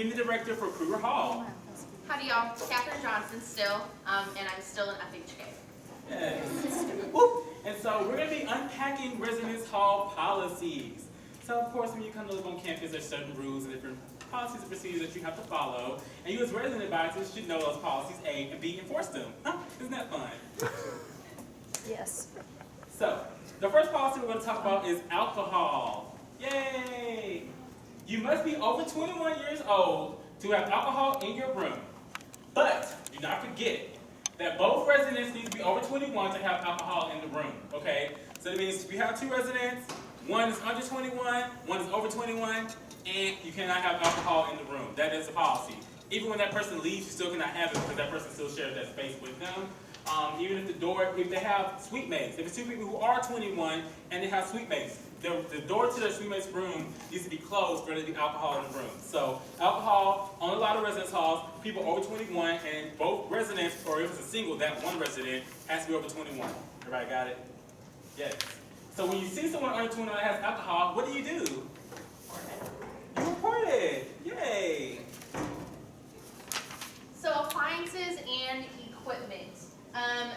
Meeting Director for Kruger Hall. Howdy y'all, Catherine Johnson still, and I'm still in FHK. Yes. Woo. And so we're going to be unpacking residence hall policies. So of course when you come to live on campus, there's certain rules and different policies and procedures that you have to follow. And you as resident advisors should know those policies, A, and B, enforce them. Huh? Isn't that fun? Yes. So, the first policy we're going to talk about is alcohol. Yay! You must be over 21 years old to have alcohol in your room. But, do not forget that both residents need to be over 21 to have alcohol in the room, okay? So that means if you have two residents, one is under 21, one is over 21, and you cannot have alcohol in the room. That is the policy. Even when that person leaves, you still cannot have it because that person still shares that space with them. Even if they have suite mates, if it's two people who are 21 and they have suite mates, the door to their suite mate's room needs to be closed for there to be alcohol in the room. So alcohol on a lot of residence halls, people over 21 and both residents, or if it's a single, that one resident has to be over 21. Everybody got it? Yes. So when you see someone under 21 that has alcohol, what do? You report it. Yay. So appliances and equipment.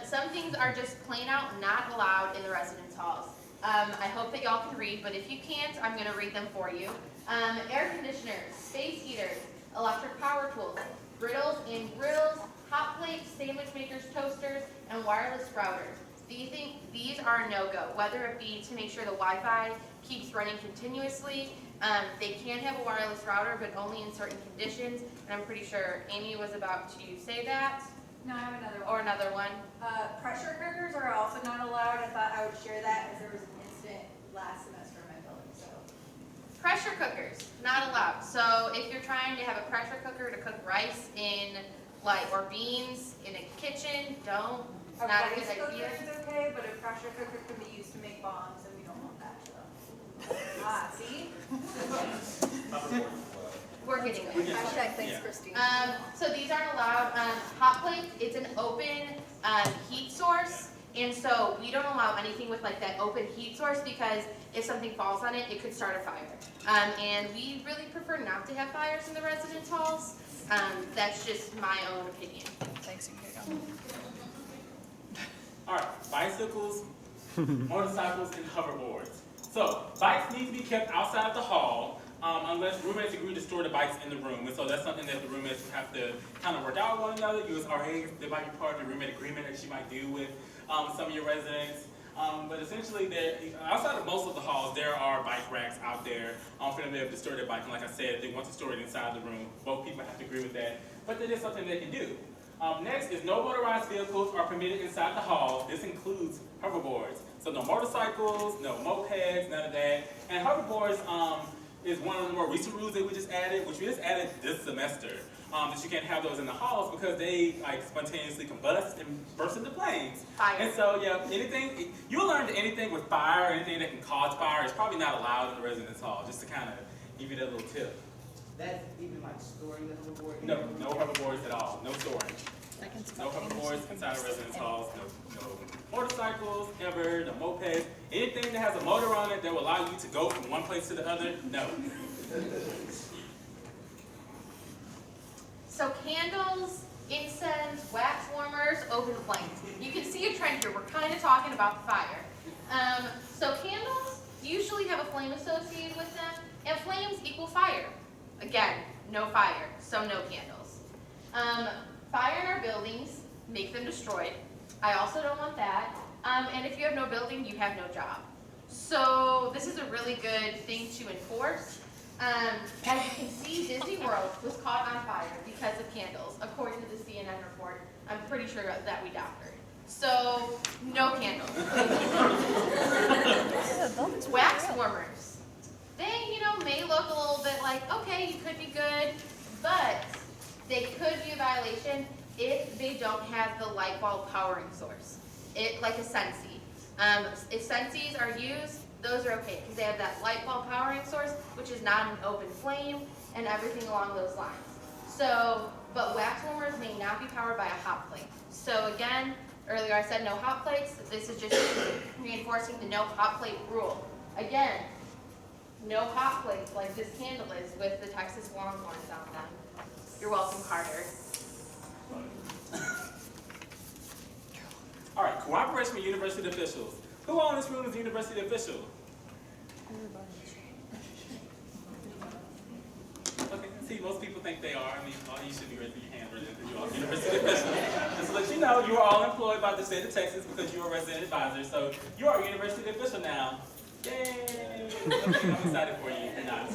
Some things are just plain out not allowed in the residence halls. I hope that y'all can read, but if you can't, I'm going to read them for you. Air conditioners, space heaters, electric power tools, griddles and grills, hot plates, sandwich makers, toasters, and wireless routers. These are a no-go, whether it be to make sure the Wi-Fi keeps running continuously. They can have a wireless router, but only in certain conditions, and I'm pretty sure Amy was about to say that. No, I have another one. Or another one. Pressure cookers are also not allowed. I thought I would share that as there was an incident last semester in my building. So Pressure cookers, not allowed. So if you're trying to have a pressure cooker to cook rice in, or beans in a kitchen, don't. a Not a rice good cooker idea. is okay, but a pressure cooker can be used to make bombs, and we don't want that. So. See? We're getting there. Hashtag thanks, Yeah. Christine. So these aren't allowed. Hot plate, it's an open heat source, and so we don't allow anything with like that open heat source because if something falls on it, it could start a fire. And we really prefer not to have fires in the residence halls. That's just my own opinion. Thanks, Hugo. All right, bicycles, motorcycles, and hoverboards. So bikes need to be kept outside of the hall unless roommates agree to store the bikes in the room. And so that's something that the roommates have to kind of work out with one another. USRA, there might be part of the roommate agreement that you might do with some of your residents. But essentially, outside of most of the halls, there are bike racks out there for them to be able to store their bike. And like I said, if they want to store it inside the room, both people have to agree with that. But that is something they can do. Next is no motorized vehicles are permitted inside the halls. This includes hoverboards. So no motorcycles, no mopeds, none of that. And hoverboards is one of the more recent rules that we just added, which we just added this semester. That you can't have those in the halls because they spontaneously combust and burst into flames. Fire. And so you'll learn that anything with fire, anything that can cause fire is probably not allowed in the residence hall, just to kind of give you that little tip. That's even like storing the hoverboard? No hoverboards at all, no storing. No hoverboards inside of residence halls, no motorcycles ever, no mopeds. Anything that has a motor on it that will allow you to go from one place to the other, no. So candles, incense, wax warmers, open flames. You can see a trend here. We're kind of talking about the fire. So candles usually have a flame associated with them, and flames equal fire. Again, no fire, so no candles. Fire in our buildings, make them destroyed. I also don't want that. And if you have no building, you have no job. So this is a really good thing to enforce. As you can see, Disney World was caught on fire because of candles, according to the CNN report. I'm pretty sure that we doctored. So, no candles. Wax warmers. They, may look a little bit like, okay, you could be good, but they could be a violation if they don't have the light bulb powering source. Like a Sensi. If Sensis are used, those are okay because they have that light bulb powering source, which is not an open flame, and everything along those lines. So, but wax warmers may not be powered by a hot plate. So again, earlier I said no hot plates. This is just reinforcing the no hot plate rule. Again, no hot plates like this candle is with the Texas Longhorns on them. welcome, Carter. All right, cooperation with university officials. Who all in this room is a university official? Okay, see, most people think they are. I mean, all you should be raising your hand right now, you all university officials. Just to let you know, you are all employed by the state of Texas because you are a resident advisor, so you are a university official now. Yay! Okay, I'm excited for you. You're not.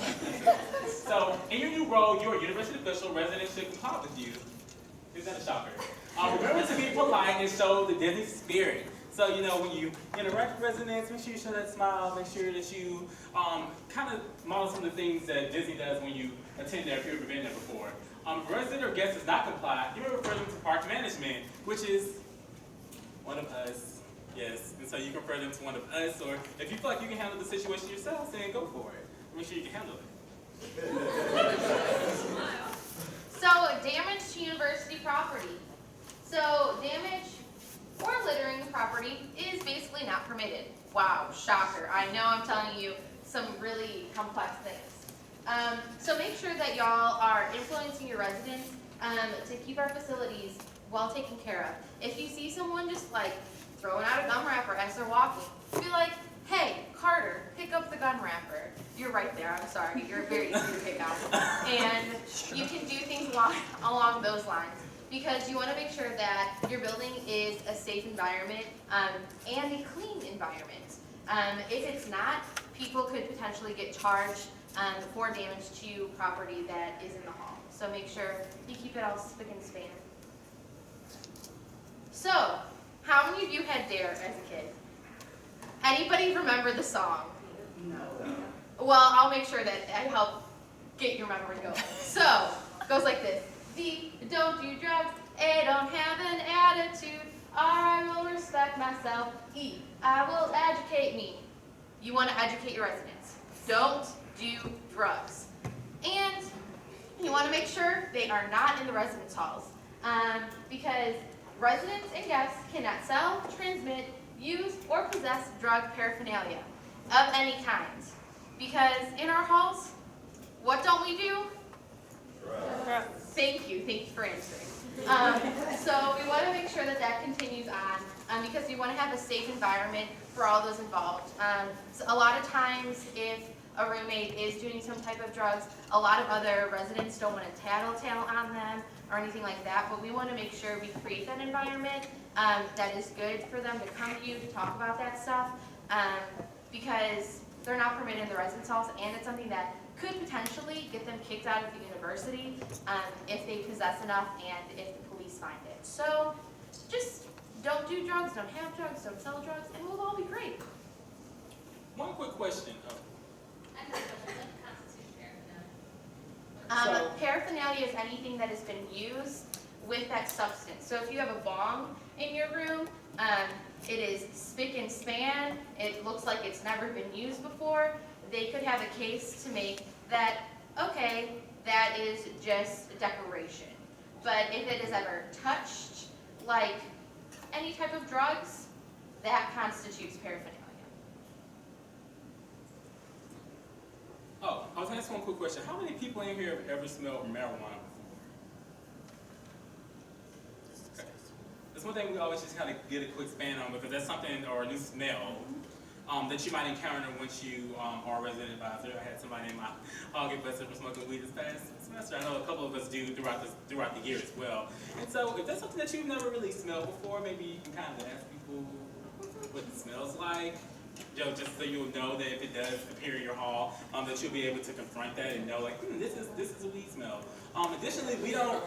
So, in your new role, you're a university official. Residents should comply with you. Is that a shocker? Remember to be polite and show the Disney spirit. So, you know, when you interact with residents, make sure you show that smile. Make sure that you kind of model some of the things that Disney does when you attend there if you've ever been there before. If a resident or guest does not comply, you may refer them to park management, which is one of us. Yes, and so you can refer them to one of us, or if you feel like you can handle the situation yourself, then go for it. Make sure you can handle it. So, damage to university property. So, damage or littering the property is basically not permitted. Wow, shocker. I know I'm telling you some really complex things. So make sure that y'all are influencing your residents to keep our facilities well taken care of. If you see someone just like throwing out a gum wrapper as they're walking, be like, hey, Carter, pick up the gun wrapper. You're right there, I'm sorry. You're very easy to pick up. And you can do things along those lines, because you want to make sure that your building is a safe environment and a clean environment. If it's not, people could potentially get charged for damage to property that is in the hall. So make sure you keep it all spick and span. So, how many of you had DARE as a kid? Anybody remember the song? No. Well, I'll make sure that I help get your memory going. So, it goes like this. D, don't do drugs. A, don't have an attitude. R, I will respect myself. E, I will educate me. You want to educate your residents. Don't do drugs. And you want to make sure they are not in the residence halls. Because residents and guests cannot sell, transmit, use, or possess drug paraphernalia of any kind. Because in our halls, what don't we do? Thank you for answering. So we want to make sure that that continues on because we want to have a safe environment for all those involved. So a lot of times if a roommate is doing some type of drugs, a lot of other residents don't want to tattle on them or anything like that, but we want to make sure we create that environment that is good for them to come to you to talk about that stuff because they're not permitted in the residence halls, and it's something that could potentially get them kicked out of the university if they possess enough and if the police find it. So just don't do drugs, don't have drugs, don't sell drugs, and we'll all be great. One quick question. Paraphernalia is anything that has been used with that substance. So if you have a bong in your room, it is spick and span, it looks like it's never been used before, they could have a case to make that, okay, that is just decoration. But if it is ever touched, like any type of drugs, that constitutes paraphernalia. Oh, I was going to ask one quick question. How many people in here have ever smelled marijuana before? Okay. That's one thing we always just kind of get a quick span on because that's something, or a new smell, that you might encounter once you are a resident advisor. I had somebody in my hall get busted for smoking weed this past semester. I know a couple of us do throughout the year as well. And so if that's something that you've never really smelled before, maybe you can kind of ask people what it smells like. Just so you'll know that if it does appear in your hall, that you'll be able to confront that and know, like, this is a weed smell. Additionally, we don't.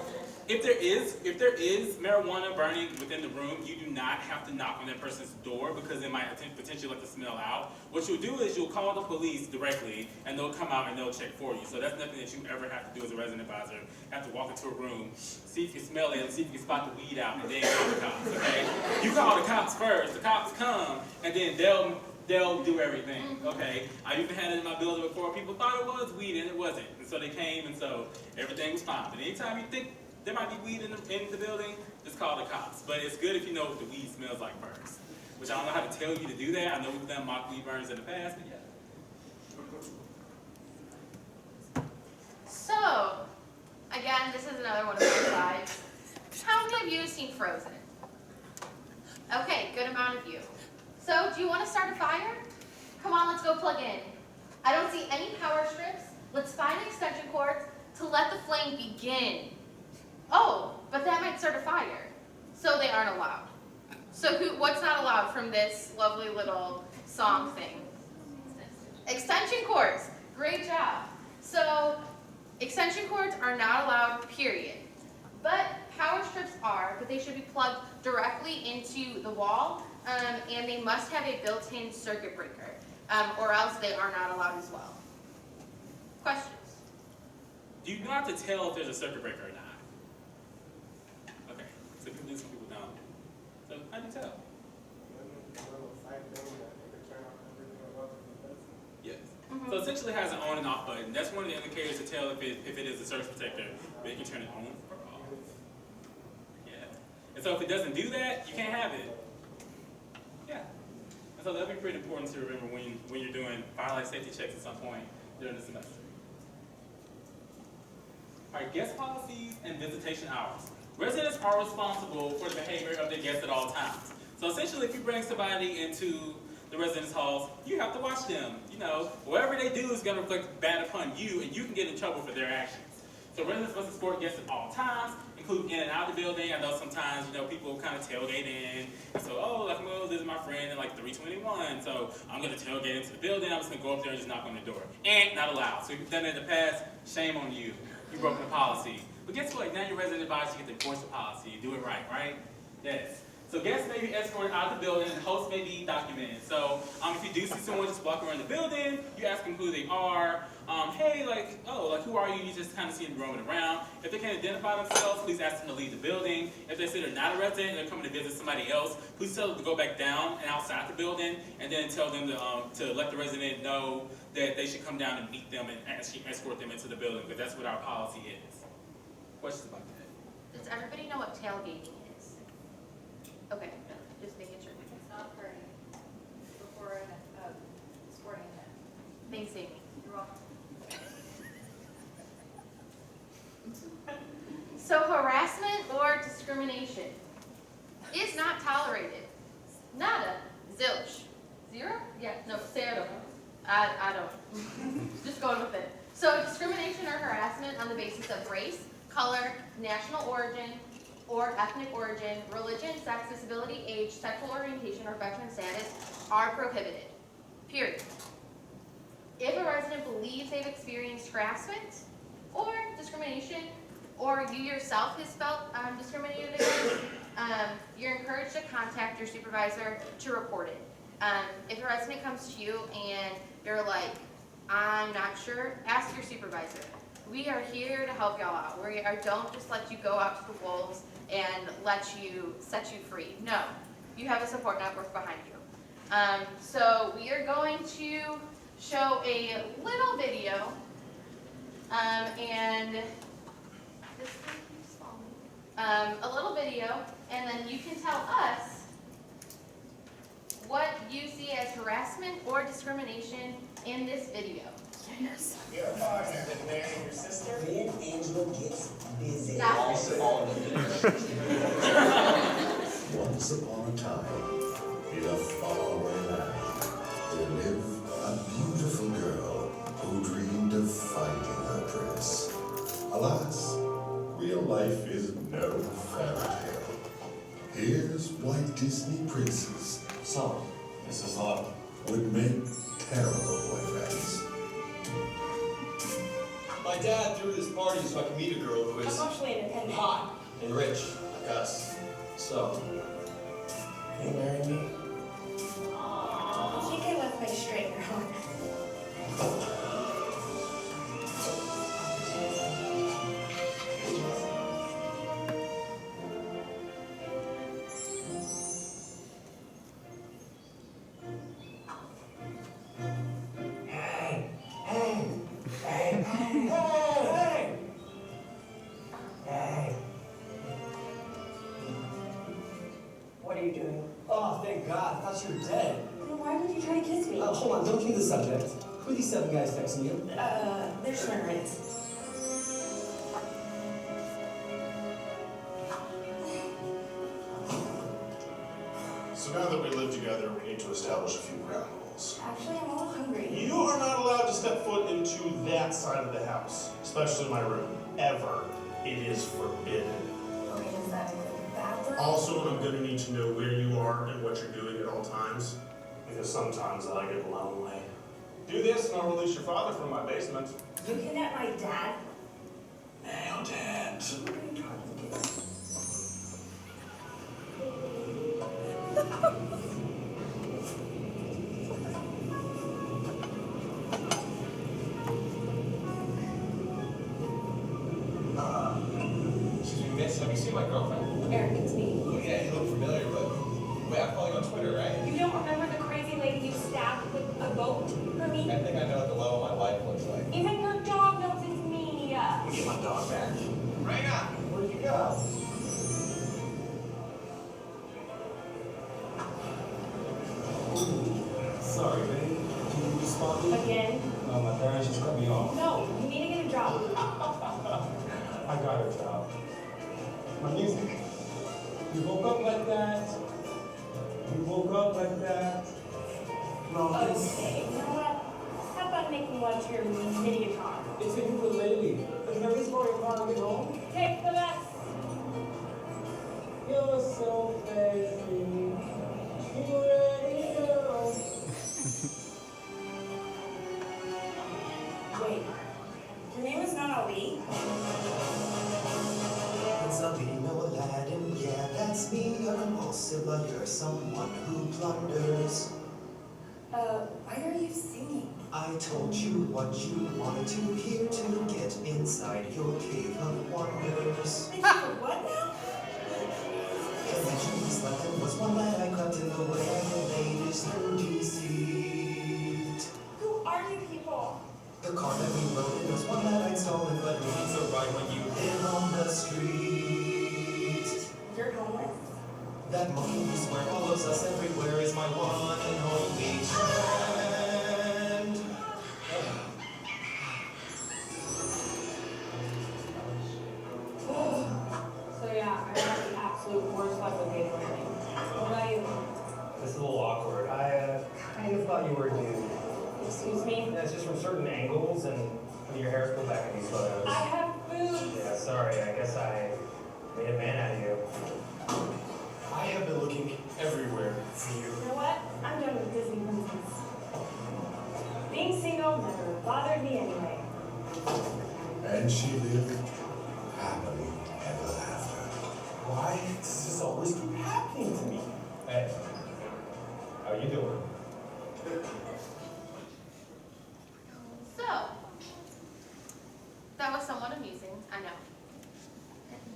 If there is marijuana burning within the room, you do not have to knock on that person's door because it might potentially let the smell out. What you'll do is you'll call the police directly, and they'll come out and they'll check for you. So that's nothing that you ever have to do as a resident advisor. You have to walk into a room, see if you smell it, and see if you can spot the weed out, and then call the cops. Okay? You call the cops first. The cops come, and then they'll do everything, okay? I've even had it in my building before. People thought it was weed, and it wasn't. And so they came, and so everything was fine. But anytime you think there might be weed in the building, just call the cops. But it's good if you know what the weed smells like first. Which I don't know how to tell you to do that. I know we've done mock weed burns in the past, but yeah. So, again, this is another one of you have seen Frozen? Okay, good amount of you. So, do you want to start a fire? Come on, let's go plug in. I don't see any power strips. Let's find extension cords to let the flame begin. Oh, but that might start a fire. So they aren't allowed. So what's not allowed from this lovely little song thing? Extension cords. Great job. So extension cords are not allowed, period. But power strips are, but they should be plugged directly into the wall, and they must have a built-in circuit breaker, or else they are not allowed as well. Questions? Do you know how to tell if there's a circuit breaker or not? Okay, so people do, some people don't. So how do you tell? Yes. So essentially it has an on and off button. That's one of the indicators to tell if it is a surge protector, but you can turn it on or off. Yeah. And so if it doesn't do that, you can't have it. Yeah. And so that'll be pretty important to remember when you're doing fire life safety checks at some point during the semester. All right, guest policies and visitation hours. Residents are responsible for the behavior of their guests at all times. So essentially, if you bring somebody into the residence halls, you have to watch them. You know, whatever they do is going to reflect bad upon you, and you can get in trouble for their actions. So residents must escort guests at all times, including in and out of the building. I know sometimes, you know, people kind of tailgate in, and so, oh, like, well, this is my friend in like 321, so I'm going to tailgate into the building. I'm just going to go up there and just knock on the door. And not allowed. So if you've done it in the past, shame on you. You've broken the policy. But guess what? Now your resident advisor get to enforce the policy. You do it right, right? Yes. So guests may be escorted out of the building, and hosts may be documented. So if you do see someone just walking around the building, you ask them who they are. Hey, like, oh, like, who are you? You just kind of see them roaming around. If they can't identify themselves, please ask them to leave the building. If they say they're not a resident and they're coming to visit somebody else, please tell them to go back down and outside the building, and then tell them to let the resident know that they should come down and meet them and actually escort them into the building, because that's what our policy is. Questions about that? Does everybody know what tailgating is? Okay, just making sure. It's not for before a sporting event. Thanks, Amy. You're welcome. So harassment or discrimination is not tolerated. Nada. Zilch. Zero? Yeah, no, zero. I don't. Just going with it. So discrimination or harassment on the basis of race, color, national origin, or ethnic origin, religion, sex, disability, age, sexual orientation, or veteran status are prohibited. Period. If a resident believes they've experienced harassment or discrimination, or you yourself has felt discriminated against, you're encouraged to contact your supervisor to report it. If a resident comes to you and you're like, I'm not sure, ask your supervisor. We are here to help y'all out. Don't just let you go out to the wolves and set you free. No, you have a support network behind you. So we are going to show a little video, and this one keeps falling. A little video, and then you can tell us what you see as harassment or discrimination in this video. Yes. You're a bartender marrying your sister? When Angela gets busy. Stop. Once upon a time, in a faraway land, there lived a beautiful girl who dreamed of finding her prince. Alas, real life is no fairy tale. Here's why Disney princes So, Mrs. Love. would make terrible boyfriends. My dad threw this party so I could meet a girl who is Emotionally independent. hot and rich, like us. So, can you marry me? You can't let me straight, girl. What are you doing? Oh, thank God. I thought you were dead. Then why would you try to kiss me? Hold on, don't change the subject. Who are these 7 guys texting you? They're just my roommates. So now that we live together, we need to establish a few ground rules. Actually, I'm a little hungry. You are not allowed to step foot into that side of the house, especially my room, ever. It is forbidden. Okay, is that include the bathroom? Also, I'm gonna need to know where you are and what you're doing at all times, because sometimes I get lonely. Do this and I'll release your father from my basement. You kidnapped my dad? Nailed it. What are you trying to do? Excuse me, miss, have you seen my girlfriend? Eric, it's me. Oh yeah, you look familiar, but wait, I'm calling on Twitter, right? You don't remember the crazy lady you stabbed with a boat for me? I think I know what the love of my life looks like. Even your dog knows it's me. Let me get my dog back. Raina, where'd you go? Sorry, babe. Can you respond to me? Again? My parents just cut me off. No, you need to get a job. I got a job. My music. You woke up like that. You woke up like that. No, Okay, you know what? How about making one to your mini guitar? it's a ukulele. There's no reason for your car to get home. Take the best. You're so fancy. You ready to go? Wait, your name is not Ali? It's Ali, no Aladdin, yeah, that's me. A compulsive lover, someone who plunders. Why are you singing? I told you what you wanted to hear to get inside your cave of wonders. Thank you for what now? Connections like there was one that I crept in the way I made is through deceit. Who are you people? The car that we rode in was one that I'd stolen, but it needs a ride when you live on the street. You're homeless? That monkey who swear follows us everywhere is my one and only friend. So yeah, I had the absolute worst luck with data learning. What about you? It's a little awkward. I kind of thought you were a dude. Excuse me? That's just from certain angles and your hair's pulled back in these photos. I have boobs. Yeah, sorry. I guess I made a man out of you. I have been looking everywhere for you. You know what? I'm done with Disney princess. Being single never bothered me anyway. And she lived happily ever after. Why does this always keep happening to me? Hey, how you doing? So, that was somewhat amusing, I know.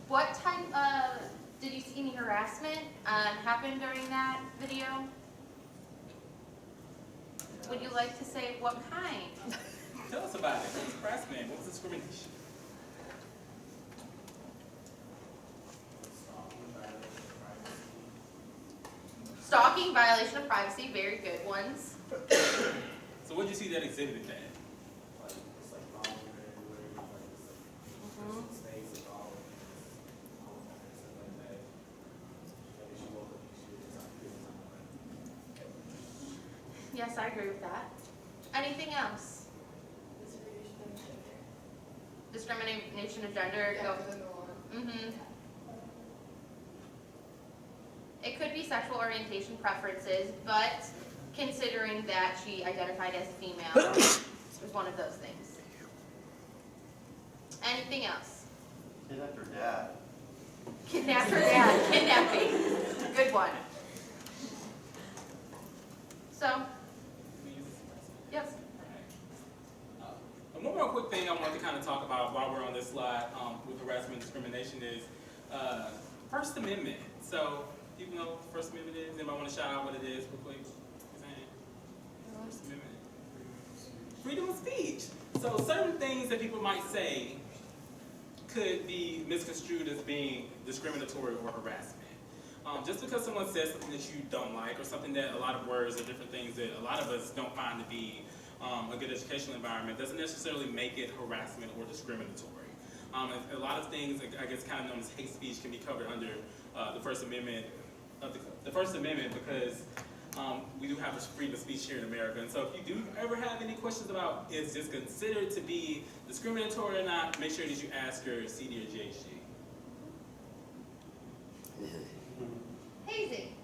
What type of, did you see any harassment happen during that video? Would you like to say what kind? Tell us about it. What was harassment? What was discrimination? Stalking, violation of privacy, very good ones. So what did you see that exhibited that? Yes, I agree with that. Anything else? Discrimination of gender. Mm-hmm. It could be sexual orientation preferences, but considering that she identified as a female, was one of those things. Anything else? Kidnapped her dad. Kidnapped her dad. Kidnapping. Good one. So, yes. One more quick thing I want to kind of talk about while we're on this slide with harassment and discrimination is First Amendment. So, people know what the First Amendment is? Anybody want to shout out what it is real quick? First Amendment. Freedom of speech. So certain things that people might say could be misconstrued as being discriminatory or harassment. Just because someone says something that you don't like, or something that a lot of words or different things that a lot of us don't find to be a good educational environment, doesn't necessarily make it harassment or discriminatory. A lot of things, I guess kind of known as hate speech, can be covered under the First Amendment the First Amendment because we do have the freedom of speech here in America. And so if you do ever have any questions about is this considered to be discriminatory or not, make sure that you ask your CD or JHG. Hazing.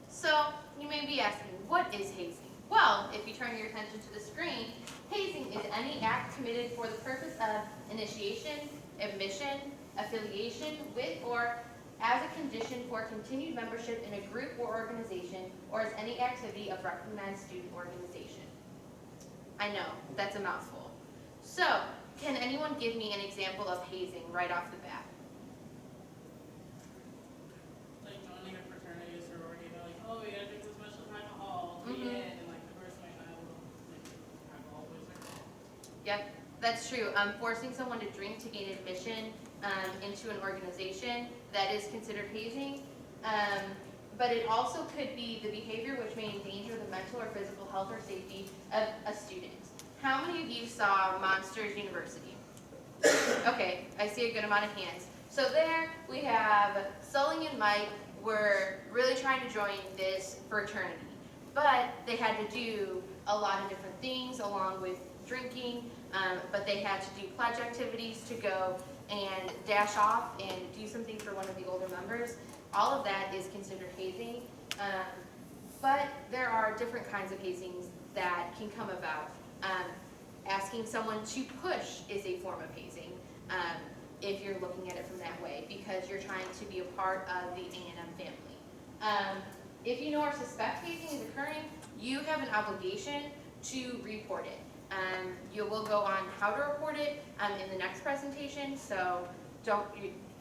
So you may be asking, what is hazing? Well, if you turn your attention to the screen, hazing is any act committed for the purpose of initiation, admission, affiliation with, or as a condition for continued membership in a group or organization, or as any activity of recognized student organization. I know, that's a mouthful. So, can anyone give me an example of hazing right off the bat? Like joining a fraternity or sorority, they're like, oh, you gotta drink this much alcohol to be in, and like the person might not will like alcohol wizard. Yep, that's true. Forcing someone to drink to gain admission into an organization, that is considered hazing. But it also could be the behavior which may endanger the mental or physical health or safety of a student. How many of you saw Monsters University? Okay, I see a good amount of hands. So there we have Sully and Mike were really trying to join this fraternity, but they had to do a lot of different things along with drinking, but they had to do pledge activities to go and dash off and do something for one of the older members. All of that is considered hazing, but there are different kinds of hazings that can come about. Asking someone to push is a form of hazing if you're looking at it from that way, because you're trying to be a part of the A&M family. If you know or suspect hazing is occurring, you have an obligation to report it. You will go on how to report it in the next presentation, so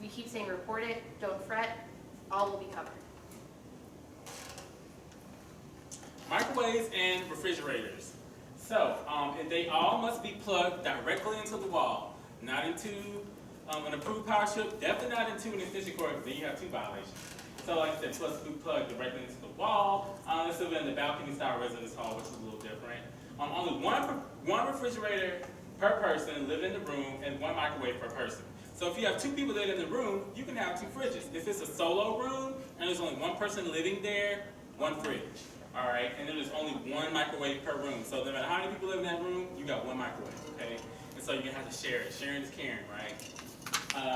we keep saying report it, don't fret, all will be covered. Microwaves and refrigerators. So, and they all must be plugged directly into the wall, not into an approved power strip, definitely not into an extension cord, then you have 2 violations. So like I said, supposed to be plugged directly into the wall. This is in the balcony style residence hall, which is a little different. Only one refrigerator per person living in the room and 1 microwave per person. So if you have 2 people living in the room, you can have 2 fridges. If it's a solo room and there's only 1 person living there, 1 fridge. All right, and then there's only 1 microwave per room. So no matter how many people live in that room, you got 1 microwave, okay? And so you're gonna have to share it. Sharing is caring, right?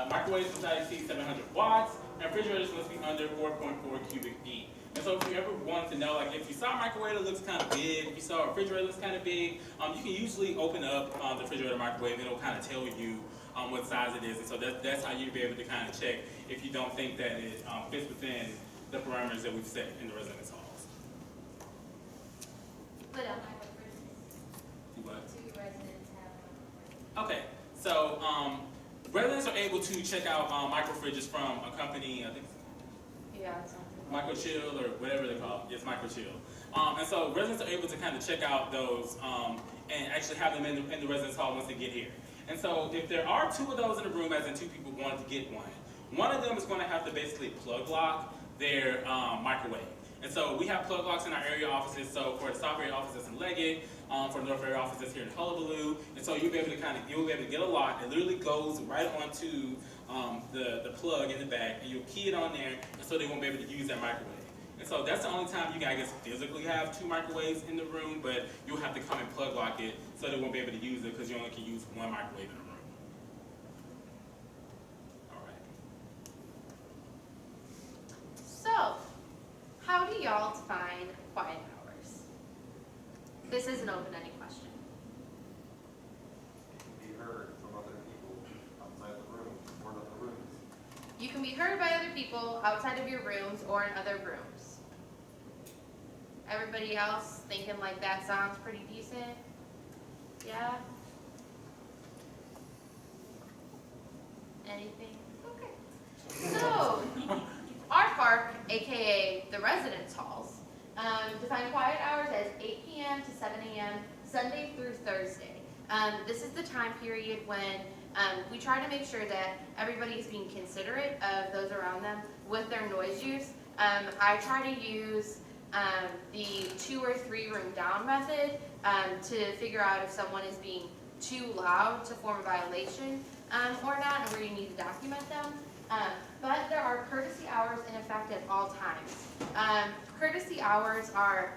Microwaves must not exceed 700 watts, and refrigerators must be under 4.4 cubic feet. And so if you ever want to know, like if you saw a microwave that looks kind of big, if you saw a refrigerator that looks kind of big, you can usually open up the refrigerator microwave and it'll kind of tell you what size it is. And so that's how you'll be able to kind of check if you don't think that it fits within the parameters that we've set in the residence halls. What else? Okay, so residents are able to check out microfridges from a company, I think Microchill or whatever they call it. Yes, Microchill. And so residents are able to kind of check out those and actually have them in the residence hall once they get here. And so if there are 2 of those in the room, as in 2 people wanting to get one of them is going to have to basically plug lock their microwave. And so we have plug locks in our area offices. So for the South area offices in Leggett, for the North area offices here in Hullabaloo, and so you'll be able to get a lock. It literally goes right onto the plug in the back, and you'll key it on there, and so they won't be able to use that microwave. And so that's the only time you can, I guess, physically have 2 microwaves in the room, but you'll have to come and plug lock it, so they won't be able to use it because you only can use 1 microwave in a room. All right. So, how do y'all define quiet hours? This is an open-ended question. Be heard from other people outside the room or in other rooms. You can be heard by other people outside of your rooms or in other rooms. Everybody else thinking like that sounds pretty decent? Yeah? Anything? Okay. So, our park, aka the residence halls, define quiet hours as 8 p.m. to 7 a.m. Sunday through Thursday. This is the time period when we try to make sure that everybody is being considerate of those around them with their noise use. I try to use the 2 or 3 room down method to figure out if someone is being too loud to form a violation or not, and where you need to document them. But there are are courtesy hours in effect at all times. Courtesy hours are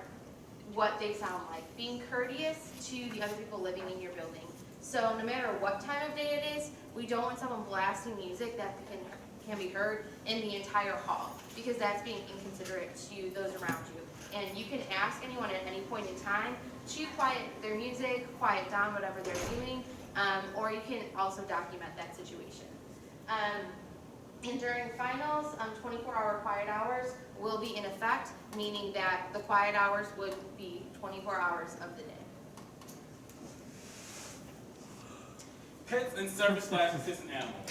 what they sound like, being courteous to the other people living in your building. So no matter what time of day it is, we don't want someone blasting music that can be heard in the entire hall, because that's being inconsiderate to those around you. And you can ask anyone at any point in time to quiet their music, quiet down whatever they're doing, or you can also document that situation. And during finals, 24-hour quiet hours will be in effect, meaning that the quiet hours would be 24 hours of the day. Pets and service/assistant animals.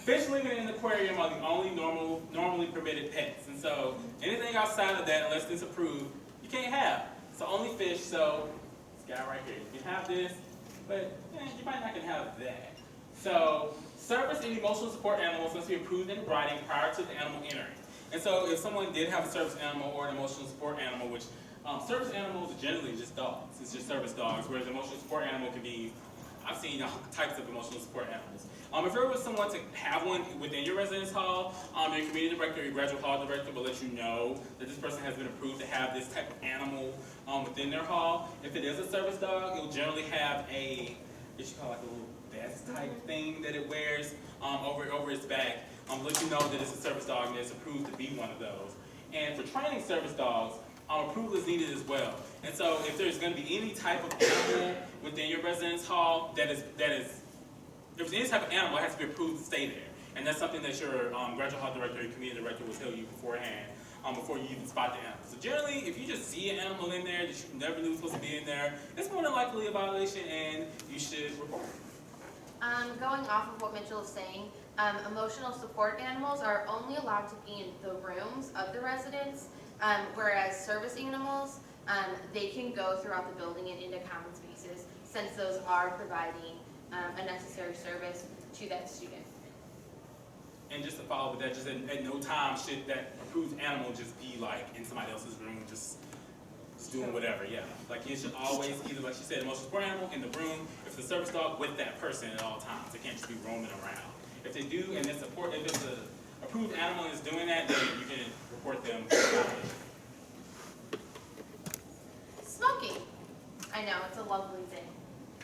Fish living in an aquarium are the only normally permitted pets, and so anything outside of that, unless it's approved, you can't have. So only fish. So this guy right here, you can have this, but you might not can have that. So service and emotional support animals must be approved in writing prior to the animal entering. And so if someone did have a service animal or an emotional support animal, which service animals are generally just dogs, it's just service dogs, whereas emotional support animal can be, I've seen all types of emotional support animals. If there was someone to have one within your residence hall, your community director or your graduate hall director will let you know that this person has been approved to have this type of animal within their hall. If it is a service dog, it will generally have a, what you call like a little vest type thing that it wears over its back. Let you know that it's a service dog and it's approved to be one of those. And for training service dogs, approval is needed as well. And so if there's going to be any type of animal within your residence hall if there's any type of animal, it has to be approved to stay there. And that's something that your graduate hall director or your community director will tell you beforehand, before you even spot the animal. So generally, if you just see an animal in there that you never knew was supposed to be in there, it's more than likely a violation and you should report it. Going off of what Mitchell is saying, emotional support animals are only allowed to be in the rooms of the residents, whereas service animals, they can go throughout the building and into common spaces, since those are providing a necessary service to that student. And just to follow with that, just at no time should that approved animal just be like in somebody else's room, just doing whatever, yeah. Like it should always either, like she said, emotional support animal in the room, if it's a service dog, with that person at all times. They can't just be roaming around. If they do, and if it's an approved animal and is doing that, then you can report them. Smoking. I know, it's a lovely thing.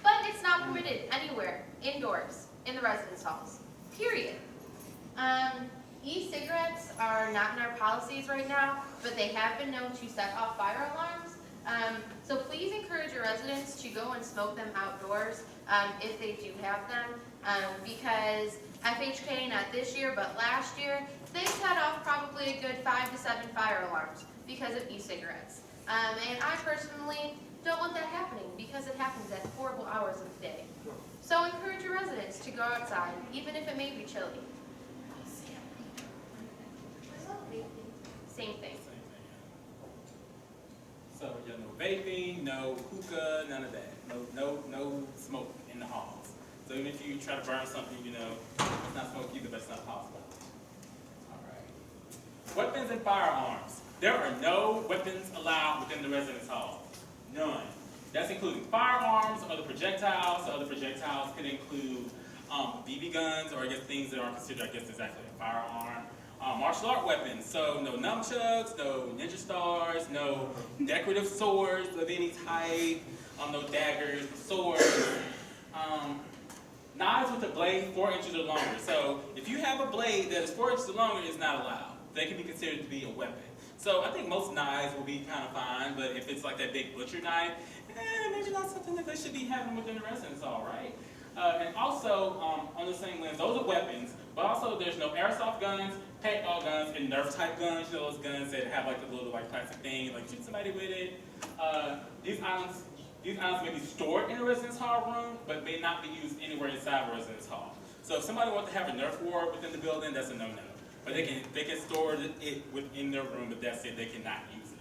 But it's not permitted anywhere, indoors, in the residence halls, period. E-cigarettes are not in our policies right now, but they have been known to set off fire alarms. So please encourage your residents to go and smoke them outdoors if they do have them, because FHK, not this year, but last year, they set off probably a good 5 to 7 fire alarms because of e-cigarettes. And I personally don't want that happening because it happens at horrible hours of the day. So encourage your residents to go outside, even if it may be chilly. Same thing. So yeah, no vaping, no hookah, none of that. No smoke in the halls. So even if you try to burn something, it's not smoke either, but it's not possible. All right. Weapons and firearms. There are no weapons allowed within the residence hall. None. That's including firearms, other projectiles. So other projectiles could include BB guns, or I guess things that aren't considered, I guess, exactly a firearm. Martial art weapons, so no nunchucks, no ninja stars, no decorative swords of any type, no daggers, swords. Knives with a blade 4 inches or longer. So if you have a blade that is 4 inches or longer, it's not allowed. They can be considered to be a weapon. So I think most knives will be kind of fine, but if it's like that big butcher knife, maybe not something that they should be having within the residence hall, right? And also, on the same lens, those are weapons, but also there's no airsoft guns, paintball guns, and Nerf type guns. You know those guns that have like the little like plastic thing, like shoot somebody with it. These items may be stored in a residence hall room, but may not be used anywhere inside a residence hall. So if somebody wants to have a Nerf war within the building, that's a no-no. But they can store it within their room, but that's it. They cannot use it.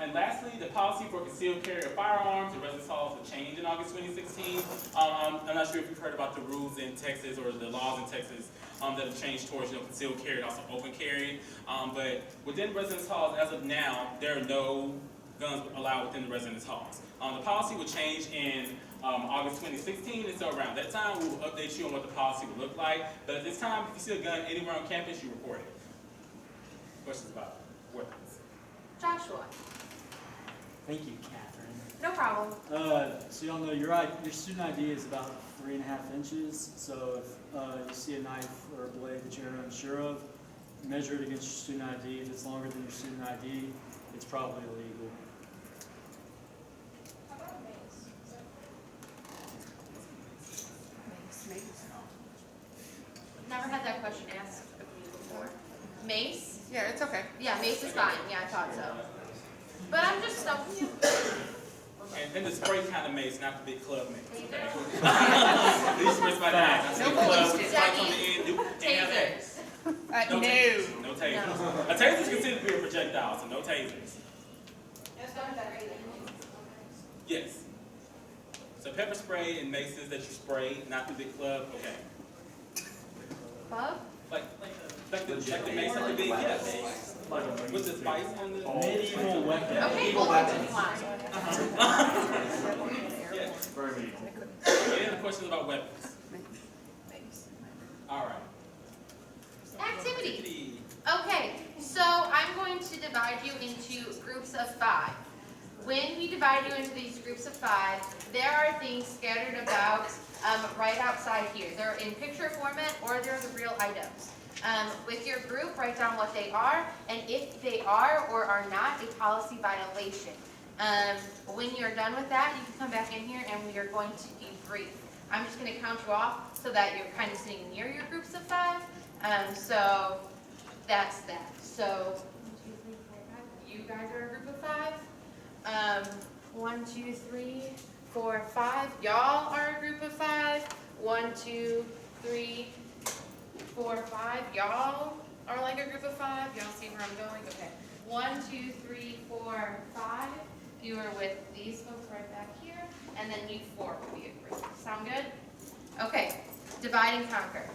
And lastly, the policy for concealed carry of firearms in residence halls will change in August 2016. I'm not sure if you've heard about the rules in Texas or the laws in Texas that have changed towards concealed carry and also open carry. But within residence halls, as of now, there are no guns allowed within the residence halls. The policy will change in August 2016, and so around that time, we will update you on what the policy will look like. But at this time, if you see a gun anywhere on campus, you report it. questions about weapons. Joshua, Thank you, Catherine. no problem. So y'all know your student ID is about 3.5 inches. So if you see a knife or a blade that you're unsure of, measure it against your student ID. If it's longer than your student ID, it's probably illegal. How about mace? Never had that question asked of me before. Mace? Yeah, it's okay. Yeah, mace is fine. Yeah, I thought so. But I'm just stumping you. And the spray kind of mace, not the big club mace. Taser? These sprays by the eye, not the big club, ballistic. spikes on the end. Tasers. No tasers. No tasers. A taser is considered to be a projectile, so no tasers. That's not better either. Yes. So pepper spray and maces that you spray, not the big club, okay. Club? Like the mace, like the big, yes. With the spice on the... Medieval weapon. Okay, we'll continue on. Yes. Any other questions about weapons? All right. Activity. Okay, so I'm going to divide you into groups of 5. When we divide you into these groups of 5, there are things scattered about right outside here. They're in picture format or they're the real items. With your group, write down what they are and if they are or are not a policy violation. When you're done with that, you can come back in here and we are going to debrief. I'm just going to count you off so that you're kind of sitting near your groups of 5. So that's that. So 1, 2, 3, 4, 5. You guys are a group of 5. 1, 2, 3, 4, 5. Y'all are a group of 5. 1, 2, 3, 4, 5. Y'all are like a group of 5. Y'all see where I'm going? Okay. 1, 2, 3, 4, 5. You are with these folks right back here, and then you 4 will be a group. Sound good? Okay. Divide and conquer.